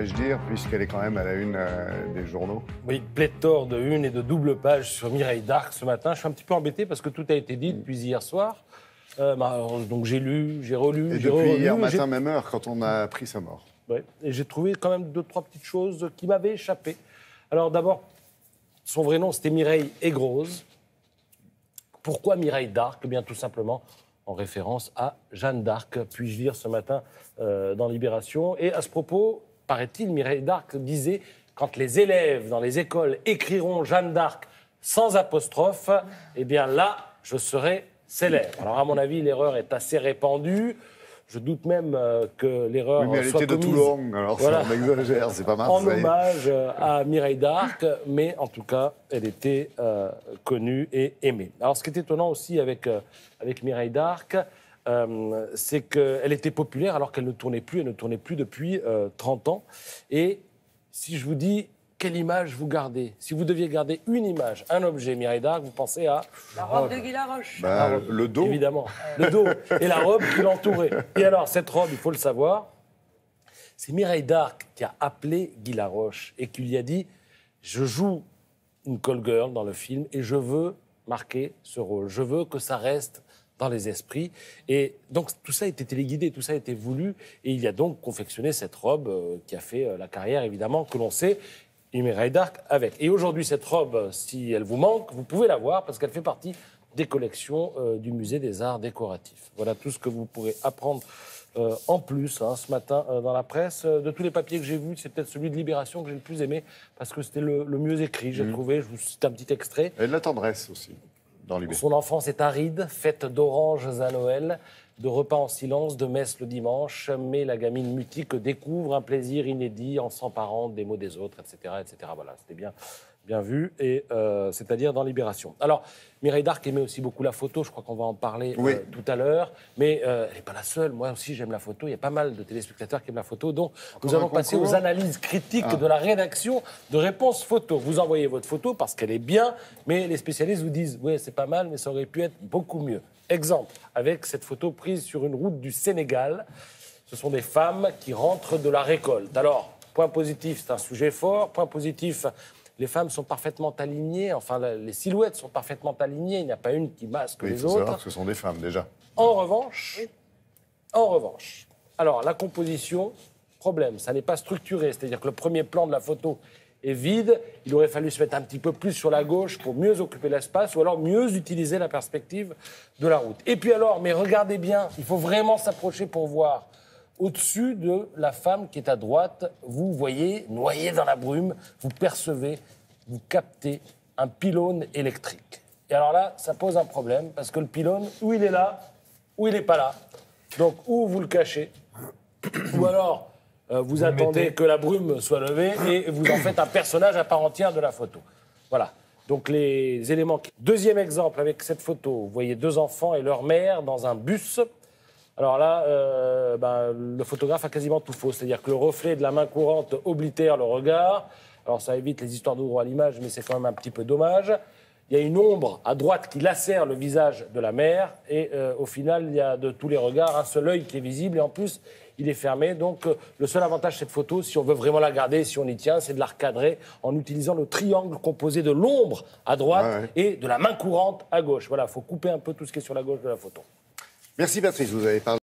devrais-je dire, puisqu'elle est quand même à la une des journaux. Oui, pléthore de une et de double page sur Mireille d'Arc ce matin. Je suis un petit peu embêté parce que tout a été dit depuis hier soir. Donc j'ai lu, j'ai relu, Et j'ai depuis relu. hier matin, même heure, quand on a appris sa mort. Ouais, et j'ai trouvé quand même 2-3 petites choses qui m'avaient échappé. Alors d'abord, son vrai nom, c'était Mireille Aigrose. Pourquoi Mireille d'Arc? Eh bien, tout simplement en référence à Jeanne d'Arc, puis-je lire ce matin dans Libération. Et à ce propos, paraît-il, Mireille d'Arc disait « Quand les élèves dans les écoles écriront Jeanne d'Arc sans apostrophe, eh bien là, je serai célèbre. » Alors, à mon avis, l'erreur est assez répandue. Je doute même que l'erreur Oui, mais elle soit était de commise, Toulon, alors voilà, on exagère, c'est pas Marseille. en hommage à Mireille d'Arc, mais en tout cas, elle était connue et aimée. Alors, ce qui est étonnant aussi avec Mireille d'Arc, c'est qu'elle était populaire alors qu'elle ne tournait plus. Elle ne tournait plus depuis 30 ans. Et si je vous dis quelle image vous gardez, si vous deviez garder une image, un objet, Mireille d'Arc, vous pensez à... La robe de Guy Laroche. Le dos. Évidemment, le dos et la robe qui l'entourait. Et alors, cette robe, il faut le savoir, c'est Mireille d'Arc qui a appelé Guy Laroche et qui lui a dit « Je joue une call girl dans le film et je veux marquer ce rôle. Je veux que ça reste dans les esprits. » Et donc, tout ça a été téléguidé, tout ça a été voulu. Et il a donc confectionné cette robe qui a fait la carrière, évidemment, que l'on sait. Et Mireille d'Arc avec. Et aujourd'hui, cette robe, si elle vous manque, vous pouvez la voir parce qu'elle fait partie des collections du Musée des Arts Décoratifs. Voilà tout ce que vous pourrez apprendre en plus ce matin dans la presse. De tous les papiers que j'ai vus, c'est peut-être celui de Libération que j'ai le plus aimé parce que c'était le mieux écrit, j'ai trouvé. Je vous cite un petit extrait. Et de la tendresse aussi, dans Libération. Son enfance est aride, faite d'oranges à Noël, de repas en silence, de messes le dimanche, mais la gamine mutique découvre un plaisir inédit en s'emparant des mots des autres, etc. etc. Voilà, c'était bien vu, et c'est-à-dire dans Libération. Alors, Mireille d'Arc aimait aussi beaucoup la photo, je crois qu'on va en parler tout à l'heure, mais elle n'est pas la seule. Moi aussi, j'aime la photo. Il y a pas mal de téléspectateurs qui aiment la photo, donc nous allons passer aux analyses critiques de la rédaction de Réponse Photo. Vous envoyez votre photo parce qu'elle est bien, mais les spécialistes vous disent « Oui, c'est pas mal, mais ça aurait pu être beaucoup mieux ». Exemple, avec cette photo prise sur une route du Sénégal, ce sont des femmes qui rentrent de la récolte. Alors, point positif, c'est un sujet fort. Point positif, les femmes sont parfaitement alignées, enfin, les silhouettes sont parfaitement alignées, il n'y a pas une qui masque les autres. Il faut savoir que ce sont des femmes, déjà. En revanche, alors, la composition, problème, ça n'est pas structuré, c'est-à-dire que le premier plan de la photo est vide, il aurait fallu se mettre un petit peu plus sur la gauche pour mieux occuper l'espace ou alors mieux utiliser la perspective de la route. Et puis alors, mais regardez bien, il faut vraiment s'approcher pour voir. Au-dessus de la femme qui est à droite, vous voyez, noyé dans la brume, vous percevez, vous captez un pylône électrique. Et alors là, ça pose un problème, parce que le pylône, ou il est là, ou il n'est pas là. Donc, ou vous le cachez, ou alors vous attendez que la brume soit levée et vous en faites un personnage à part entière de la photo. Voilà. Donc, les éléments... Deuxième exemple, avec cette photo, vous voyez 2 enfants et leur mère dans un bus. Alors là, le photographe a quasiment tout faux. C'est-à-dire que le reflet de la main courante oblitère le regard. Alors, ça évite les histoires de droit à l'image, mais c'est quand même un petit peu dommage. Il y a une ombre à droite qui lacère le visage de la mère. Et au final, il y a de tous les regards un seul œil qui est visible. Et en plus, il est fermé. Donc, le seul avantage de cette photo, si on veut vraiment la garder, si on y tient, c'est de la recadrer en utilisant le triangle composé de l'ombre à droite et de la main courante à gauche. Voilà, il faut couper un peu tout ce qui est sur la gauche de la photo. Merci Patrice, vous avez parlé.